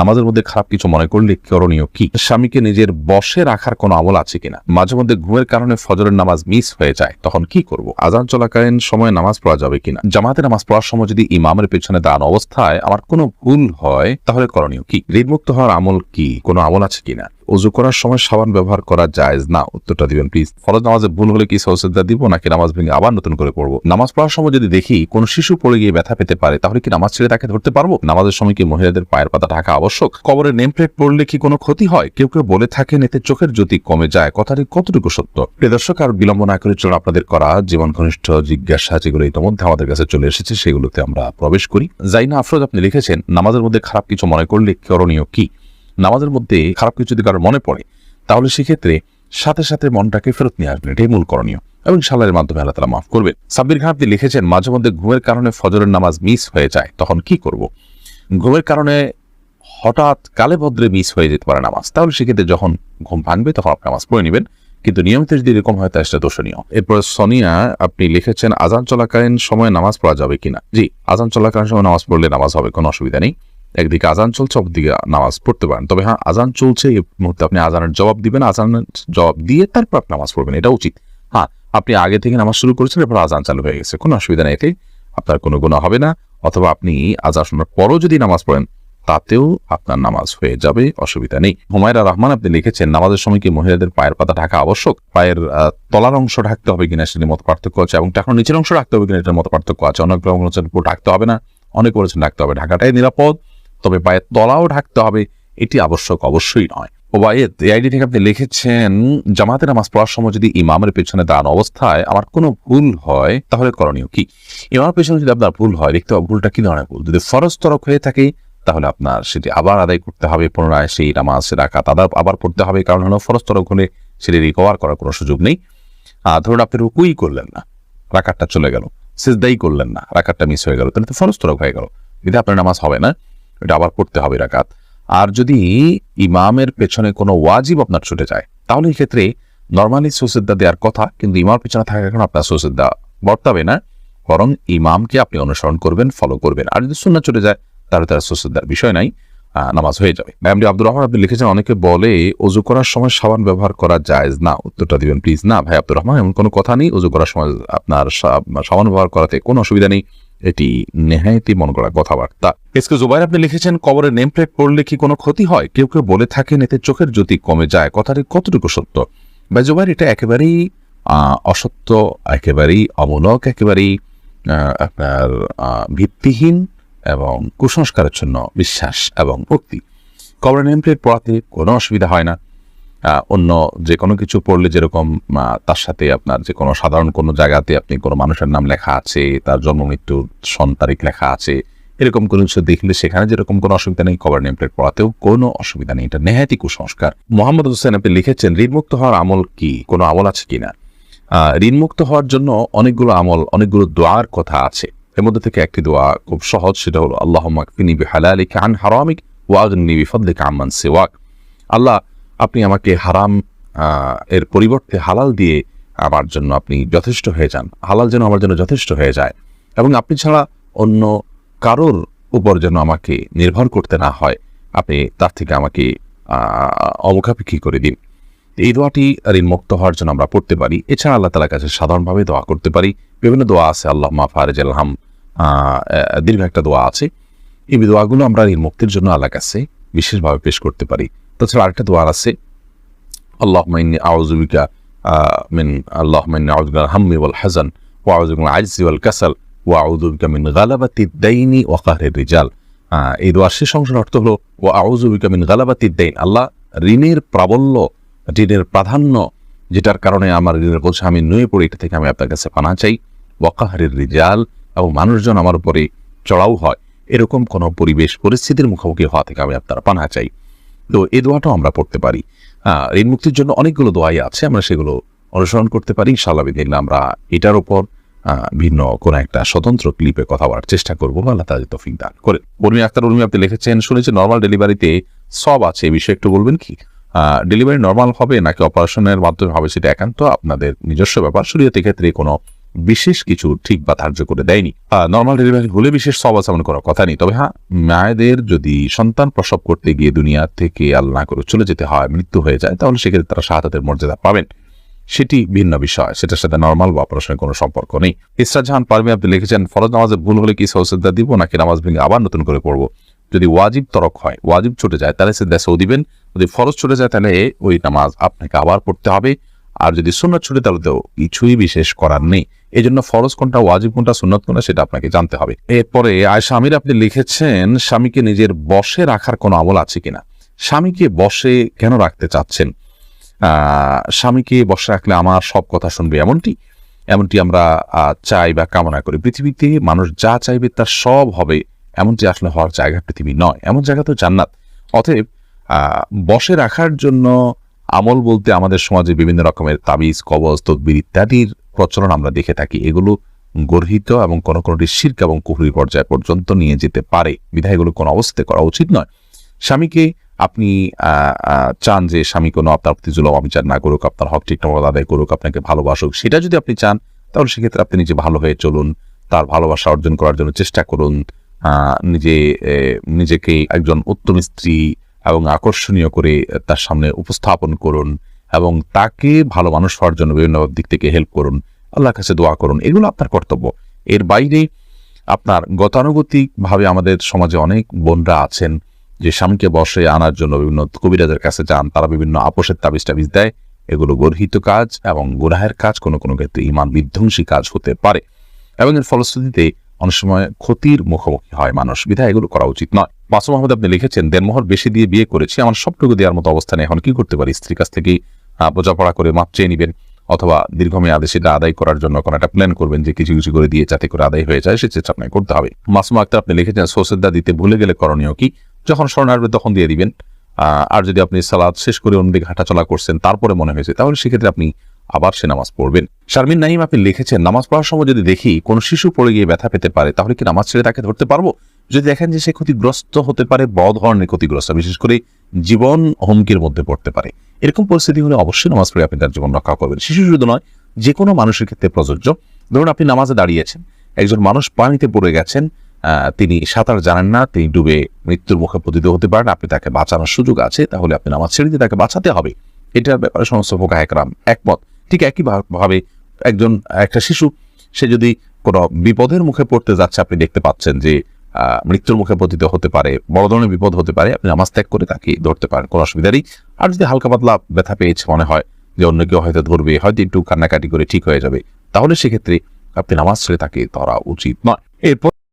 নামাজের মধ্যে খারাপ কিছু মনে করলে করণীয় কি? স্বামীকে নিজের বশে রাখার কোনো আমল আছে কিনা? মাঝে মধ্যে ঘুমের কারণে ফজরের নামাজ মিস হয়ে যায়, তখন কি করব? আজান চলাকালীন সময়ে নামাজ পড়া যাবে কিনা? জামাতে নামাজ পড়ার সময় যদি ইমামের পেছনে দাঁড়ানো অবস্থায় আমার কোনো ভুল হয় তাহলে করণীয় কি? ঋণমুক্ত হওয়ার আমল কি? কোনো আমল আছে কিনা? ওযু করার সময় সাবান ব্যবহার করা জায়েজ না? উত্তরটা দিবেন প্লিজ। ফরজ নামাজে ভুল হলে কি সাজদা দিব নাকি নামাজ ভেঙে আবার নতুন করে পড়বো? নামাজ পড়ার সময় যদি দেখি কোন শিশু পড়ে গিয়ে ব্যথা পেতে পারে তাহলে কি নামাজ ছেড়ে তাকে ধরতে পারবো? নামাজের সময় কি মহিলাদের পায়ের পাতা ঢাকা আবশ্যক? কবরের নেম প্লেট পড়লে কি কোনো ক্ষতি হয়? কেউ কেউ বলে থাকেন এতে চোখের জ্যোতি কমে যায়, কথাটি কতটুকু সত্য? প্রিয় দর্শক, আর বিলম্ব না করে চলুন আপনাদের করা জীবন ঘনিষ্ঠ জিজ্ঞাসা যেগুলো ইতিমধ্যে আমাদের কাছে চলে এসেছে সেগুলোতে আমরা প্রবেশ করি। জাইনা আফরোজ আপনি লিখেছেন, নামাজের মধ্যে খারাপ কিছু মনে করলে করণীয় কি? নামাজের মধ্যে খারাপ কিছু যদি কারোর মনে পড়ে তাহলে সেক্ষেত্রে সাথে সাথে মনটাকে ফেরত নিয়ে আসবেন, এটাই মূল করণীয়, এবং ইনশাআল্লাহর মাধ্যমে আল্লাহ তাআলা মাফ করবেন। সাব্বির খান আপনি লিখেছেন, মাঝে মধ্যে ঘুমের কারণে ফজরের নামাজ মিস হয়ে যায়, তখন কি করব? ঘুমের কারণে হঠাৎ কালে ভদ্রে মিস হয়ে যেতে পারে নামাজ, তাহলে সেক্ষেত্রে যখন ঘুম ভাঙবে তখন আপনি নামাজ পড়ে নেবেন, কিন্তু নিয়মিত যদি এরকম হয় তাহলে সেটা দোষণীয়। এরপর সোনিয়া আপনি লিখেছেন, আজান চলাকালীন সময়ে নামাজ পড়া যাবে কিনা? জি, আজান চলাকালীন সময় নামাজ পড়লে নামাজ হবে, কোনো অসুবিধা নেই। একদিকে আজান চলছে, অপরদিকে নামাজ পড়তে পারেন। তবে হ্যাঁ, আজান চলছে এই মুহূর্তে আপনি আজানের জবাব দিবেন, আজানের জবাব দিয়ে তারপর আপনি নামাজ পড়বেন, এটা উচিত। হ্যাঁ, আপনি আগে থেকে নামাজ শুরু করেছেন, এরপর আজান চালু হয়ে গেছে, কোনো অসুবিধা নেই, এতে আপনার কোনো গুনাহ হবে না। অথবা আপনি আজান শোনার পরও যদি নামাজ পড়েন তাতেও আপনার নামাজ হয়ে যাবে, অসুবিধা নেই। হুমায়রা রহমান আপনি লিখেছেন, নামাজের সময় কি মহিলাদের পায়ের পাতা ঢাকা আবশ্যক? পায়ের তলার অংশ ঢাকতে হবে কিনা সেটার মতো পার্থক্য আছে, এবং এখন নিচের অংশ ঢাকতে হবে কিনা এটার মতো পার্থক্য আছে। অনেক লোক বলেছেন ঢাকতে হবে না, অনেক বলেছেন ঢাকতে হবে। ঢাকাটাই নিরাপদ, তবে পায়ের তলাও ঢাকতে হবে, এটি আবশ্যক অবশ্যই নয়। ওবায়েদ এআইডি থেকে আপনি লিখেছেন, জামাতে নামাজ পড়ার সময় যদি ইমামের পেছনে দাঁড়ানো অবস্থায় আমার কোনো ভুল হয় তাহলে করণীয় কি? ইমামের পেছনে যদি আপনার ভুল হয়, দেখতে হবে ভুলটা কি ধরনের ভুল। যদি ফরজ তরক হয়ে থাকে তাহলে আপনার সেটি আবার আদায় করতে হবে, পুনরায় সেই নামাজ রাকাত আবার পড়তে হবে, কারণ হলো ফরজ তরক হলে সেটি রিকভার করার কোনো সুযোগ নেই। ধরুন আপনি রুকুই করলেন না, রাকাতটা চলে গেল, সিজদাই করলেন না, রাকাতটা মিস হয়ে গেল, তাহলে তো ফরজ তরক হয়ে গেল, যদি আপনার নামাজ হবে না, এটা আবার পড়তে হবে রাকাত। আর যদি ইমামের পেছনে কোনো ওয়াজিব আপনার ছুটে যায় তাহলে এই ক্ষেত্রে নর্মালি সুজদা দেওয়ার কথা, কিন্তু ইমামের পেছনে থাকার কারণে আপনার সুজদা বর্তাবে না, বরং ইমামকে আপনি অনুসরণ করবেন, ফলো করবেন। আর যদি সুন্নাত ছুটে যায় তাহলে তার সুজদার বিষয় নাই, নামাজ হয়ে যাবে। এমডি আব্দুর রহমান আপনি লিখেছেন, অনেকে বলে ওযু করার সময় সাবান ব্যবহার করা জায়েজ না? উত্তরটা দিবেন প্লিজ। না ভাই আব্দুর রহমান, এমন কোনো কথা নেই। ওযু করার সময় আপনার সাবান ব্যবহার করাতে কোনো অসুবিধা নেই, এটি নেহায়েতই মন করা কথাবার্তা। এসকে জুবাইর আপনি লিখেছেন, কবরের নেম প্লেট পড়লে কি কোনো ক্ষতি হয়? কেউ কেউ বলে থাকেন এতে চোখের জ্যোতি কমে যায়, কথাটি কতটুকু সত্য? ভাই জুবাইর, এটা একেবারেই অসত্য, একেবারেই অমূলক, একেবারেই আপনার ভিত্তিহীন এবং কুসংস্কারাচ্ছন্ন বিশ্বাস এবং ভক্তি। কবরের নেম প্লেট পড়াতে কোনো অসুবিধা হয় না। অন্য যে কোনো কিছু পড়লে যেরকম তার সাথে আপনার যে কোনো সাধারণ কোনো জায়গাতে আপনি কোনো মানুষের নাম লেখা আছে, তার জন্ম মৃত্যুর সন তারিখ লেখা আছে, এরকম কোনো কিছু দেখলে সেখানে যেরকম কোনো অসুবিধা নেই, কবরের নেম প্লেট পড়াতেও কোনো অসুবিধা নেই, এটা নেহায়েতই কুসংস্কার। মোহাম্মদ হোসেন আপনি লিখেছেন, ঋণমুক্ত হওয়ার আমল কি? কোনো আমল আছে কিনা? ঋণমুক্ত হওয়ার জন্য অনেকগুলো আমল, অনেকগুলো দোয়ার কথা আছে। এর মধ্যে থেকে একটি দোয়া খুব সহজ, সেটা হলো আল্লাহুম্মা কফিনি বিহালালিকা আন হারামিক ওয়া আগনিনি বিফদলিকা আম্মান সিওয়াক। আল্লাহ, আপনি আমাকে হারাম এর পরিবর্তে হালাল দিয়ে আমার জন্য আপনি যথেষ্ট হয়ে যান, হালাল যেন আমার জন্য যথেষ্ট হয়ে যায়, এবং আপনি ছাড়া অন্য কারোর উপর যেন আমাকে নির্ভর করতে না হয়, আপনি তার থেকে আমাকে অমুখাপেক্ষী করে দিন। এই দোয়াটি ঋণমুক্ত হওয়ার জন্য আমরা পড়তে পারি। এছাড়া আল্লাহ তাআলার কাছে সাধারণভাবে দোয়া করতে পারি। বিভিন্ন দোয়া আছে, আল্লাহুম্মা ফারিজাল হাম, দীর্ঘ একটা দোয়া আছে। এই দোয়াগুলো আমরা ঋণমুক্তির জন্য আল্লাহর কাছে বিশেষভাবে পেশ করতে পারি। তাছাড়া আরেকটা দোয়া আছে, আল্লাহুম্মা ইন্নী আউযু বিকা মিনাল হাম্মি ওয়াল হাযান ওয়া আউযু বিকা মিনাল আজজি ওয়াল কাসাল ওয়া আউযু বিকা মিন গালাবাতিদ দাইনি ওয়া কাহরির রিজাল। এই দোয়ার শেষ অংশের অর্থ হলো ওয়া আউযু বিকা মিন গালাবাতিদ দাইন, আল্লাহ ঋণের প্রাবল্য, ঋণের প্রাধান্য, যেটার কারণে আমার ঋণের বোঝা আমি নুয়ে পড়ি, এটা থেকে আমি আপনার কাছে পানাহ চাই। ওয়া কাহরির রিজাল, এবং মানুষজন আমার উপরে চড়াও হয়, এরকম কোনো পরিবেশ পরিস্থিতির মুখোমুখি হওয়া থেকে আমি আপনার পানাহ চাই। তো এই দোয়াটাও আমরা পড়তে পারি। ঋণ মুক্তির জন্য অনেকগুলো দোয়াই আছে, আমরা সেগুলো অনুসরণ করতে পারি। ইনশাআল্লাহ বিদিনিল্লাহ আমরা এটার উপর ভিন্ন কোনো একটা স্বতন্ত্র ক্লিপে কথা বলার চেষ্টা করবো, আল্লাহ তাআলা তৌফিক দান করেন। উর্মি আক্তার উর্মি আপনি লিখেছেন, শুনেছি নর্মাল ডেলিভারিতে সব আছে, এই বিষয়ে একটু বলবেন কি? ডেলিভারি নর্মাল হবে নাকি অপারেশনের মাধ্যমে হবে সেটা একান্ত আপনাদের নিজস্ব ব্যাপার। শরীয়তের ক্ষেত্রে কোনো বিশেষ কিছু ঠিক বা ধার্য করে দেয়নি। নর্মাল ডেলিভারি হলে বিশেষ সওয়াব আছে এমন কোনো কথা নেই। তবে হ্যাঁ, মায়েদের যদি সন্তান প্রসব করতে গিয়ে দুনিয়া থেকে আল্লাহ না করে চলে যেতে হয়, মৃত্যু হয়ে যায়, তাহলে সেক্ষেত্রে তারা শাহাদাতের মর্যাদা পাবেন, সেটি ভিন্ন বিষয়, সেটার সাথে নর্মাল বা অপারেশনের কোনো সম্পর্ক নেই। ইসরাত জাহান পারভীন আপনি লিখেছেন, ফরজ নামাজে ভুল হলে কি সজদা দিব নাকি নামাজ ভেঙে আবার নতুন করে পড়বো? যদি ওয়াজিব তরক হয়, ওয়াজিব ছুটে যায়, তাহলে সিজদা সৌ দিবেন। যদি ফরজ ছুটে যায় তাহলে ওই নামাজ আপনাকে আবার পড়তে হবে। আর যদি সুন্নত ছুটে তাহলে তো কিছুই বিশেষ করার নেই। এই জন্য ফরজ কোনটা, ওয়াজিব কোনটা, সুন্নত কোনটা সেটা আপনাকে জানতে হবে। এরপরে আয়েশা আমির আপনি লিখেছেন, স্বামীকে নিজের বশে রাখার কোনো আমল আছে কিনা? স্বামীকে বশে কেন রাখতে চাচ্ছেন? স্বামীকে বশে রাখলে আমার সব কথা শুনবে এমনটি আমরা চাই বা কামনা করি। পৃথিবীতে মানুষ যা চাইবে তার সব হবে, এমনটি আসলে হওয়ার জায়গা পৃথিবী নয়, এমন জায়গা তো জান্নাত। অতএব বশে রাখার জন্য আমল বলতে আমাদের সমাজে বিভিন্ন রকমের তাবিজ, কবজ, তদবির ইত্যাদির প্রচলন আমরা দেখে থাকি। এগুলো গর্হিত এবং কোনো কোনোটি শিরক এবং কুফরির পর্যায় পর্যন্ত নিয়ে যেতে পারে, বিধায় এগুলো কোনো অবস্থাতে করা উচিত নয়। স্বামীকে আপনি চান যে স্বামী কোনো আপনার প্রতি জুলুম অবিচার না করুক, আপনার হক ঠিকঠাক আদায় করুক, আপনাকে ভালোবাসুক, সেটা যদি আপনি চান তাহলে সেক্ষেত্রে আপনি নিজে ভালো হয়ে চলুন, তার ভালোবাসা অর্জন করার জন্য চেষ্টা করুন, নিজেকে একজন উত্তম স্ত্রী এবং আকর্ষণীয় করে তার সামনে উপস্থাপন করুন এবং তাকে ভালো মানুষ হওয়ার জন্য বিভিন্ন দিক থেকে হেল্প করুন, আল্লাহর কাছে দোয়া করুন। এগুলো আপনার কর্তব্য। এর বাইরে আপনার গতানুগতিকভাবে আমাদের সমাজে অনেক বোনরা আছেন যে স্বামীকে বশে আনার জন্য বিভিন্ন কবিরাজের কাছে যান, তারা বিভিন্ন আপোষের তাবিজ টাবিজ দেয়। এগুলো গর্হিত কাজ এবং গুনাহের কাজ, কোনো কোনো ক্ষেত্রে ঈমান বিধ্বংসী কাজ হতে পারে এবং এর ফলশ্রুতিতে অনেক সময় ক্ষতির মুখোমুখি হয় মানুষ, বিধায় এগুলো করা উচিত নয়। মাসুম আহমদ আপনি লিখেছেন, দেড়মোহর বেশি দিয়ে বিয়ে করেছি, আমার সবটুকু দেওয়ার মতো অবস্থানে এখন কি করতে পারি? স্ত্রীর কাছ থেকে বোঝাপড়া করে মাপ চেয়ে নিবেন অথবা দীর্ঘমেয়াদে সেটা আদায় করার জন্য কোনো একটা প্ল্যান করবেন যে কিছু কিছু করে দিয়ে যাতে করে আদায় হয়ে যায়, সে চেষ্টা আপনাকে করতে হবে। মাসুম আক্তার আপনি লিখেছেন, সজদা দিতে ভুলে গেলে করণীয় কি? যখন স্মরণ আসবে তখন দিয়ে দিবেন। আর যদি আপনি সালাত শেষ করে অন্যদিকে হাঁটাচলা করছেন তারপরে মনে হয়েছে, তাহলে সেক্ষেত্রে আপনি আবার সে নামাজ পড়বেন। শারমিন নাইম আপনি লিখেছেন, নামাজ পড়ার সময় যদি দেখি কোন শিশু পড়ে গিয়ে ব্যথা পেতে পারে তাহলে কি নামাজ ছেড়ে তাকে ধরতে পারবো? যদি দেখেন যে সে ক্ষতিগ্রস্ত হতে পারে, বড় ধরনের ক্ষতিগ্রস্ত, বিশেষ করে জীবন হুমকির মধ্যে পড়তে পারে, এরকম পরিস্থিতি হলে অবশ্যই নামাজ পড়ে আপনি তার জীবন রক্ষা করবেন। শিশু শুধু নয়, যে কোনো মানুষের ক্ষেত্রে প্রযোজ্য। ধরুন আপনি নামাজে দাঁড়িয়েছেন, একজন মানুষ পানিতে পড়ে গেছেন, তিনি সাঁতার জানেন না, তিনি ডুবে মৃত্যুর মুখে পতিত হতে পারেন, আপনি তাকে বাঁচানোর সুযোগ আছে, তাহলে আপনি নামাজ ছেড়ে দিয়ে তাকে বাঁচাতে হবে। এটার ব্যাপারে সমস্ত ফুকাহা কেরাম একমত। ঠিক একই ভাবে একটা শিশু, সে যদি কোনো বিপদের মুখে পড়তে যাচ্ছে, আপনি দেখতে পাচ্ছেন যে মৃত্যুর মুখে পতিত হতে পারে, বড় ধরনের বিপদ হতে পারে, আপনি নামাজ ত্যাগ করে তাকে ধরতে পারেন, কোনো অসুবিধা নেই। আর যদি হালকা পাতলা ব্যথা পেয়েছে, মনে হয় যে অন্য কেউ হয়তো ধরবে, হয়তো একটু কান্নাকাটি করে ঠিক হয়ে যাবে, তাহলে সেক্ষেত্রে আপনি নামাজ ছেড়ে তাকে ধরা উচিত নয়। এরপর